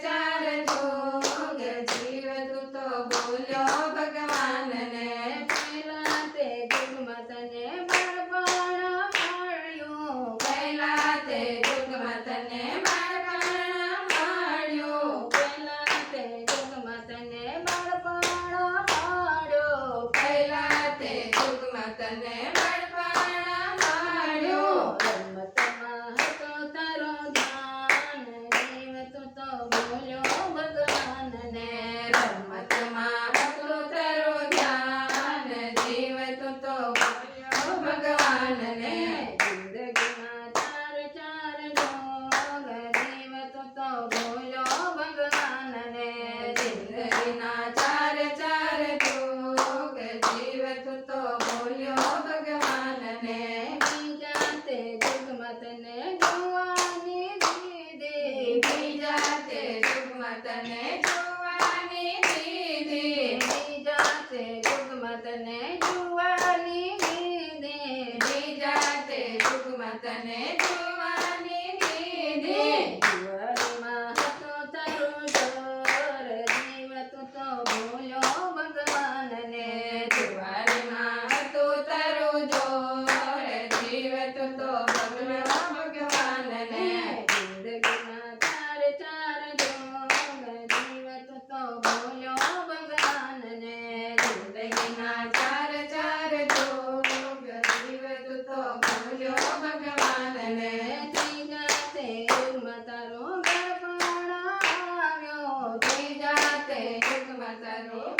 ચાર જોગ જીવ તું તો ભૂલ્યો ભગવાનને પહેલા તે યુગમાં તને બાળપણ મળ્યું પહેલા તે યુગમાં તને બાળપણ મળ્યું પહેલા તે યુગમાં તને બાળપણ મળ્યું પહેલા તે યુગમાં તને બાળપણ મળ્યું રમતમાં હતો તારો ધ્યાન જીવ તું તો ભૂલ્યો ભગવાનને રમતમાં હતું તારું ધ્યાન જીવ તું તો ભૂલ્યો ભગવાનને જિંદગીમાં ચાર ચાર જોગ જીવ તું તો ભૂલ્યો ભગવાનને જિંદગીના ચાર ચાર જોગ જીવ તું તો ભૂલ્યો ભગવાનને બીજા તે યુગમાં તને જોવાની દીધી બીજા તે યુગમાં તને જોવાની દીધી બીજા તે યુગમાં તને જોવાની દીધી બીજા તે યુગમાં તને જોવાની દીધી જુવાનીમાં હતો તારો જોર જીવ તું તો ભૂલ્યો ભગવાનને જુવારીમાં હતું તારું જોર જીવ તું તો ભૂલ્યો ભગવાનને જિંદગીમાં ચાર ચાર જોગ જીવ તું તો ભૂલ્યો ભગવાનને જિંદગીના ચાર ચાર જોગ જીવ તું તો ભૂલ્યો ભગવાનને ત્રીજા તે યુગમાં તારો બાળપણ આવ્યો ત્રીજા તે યુગમાં તારો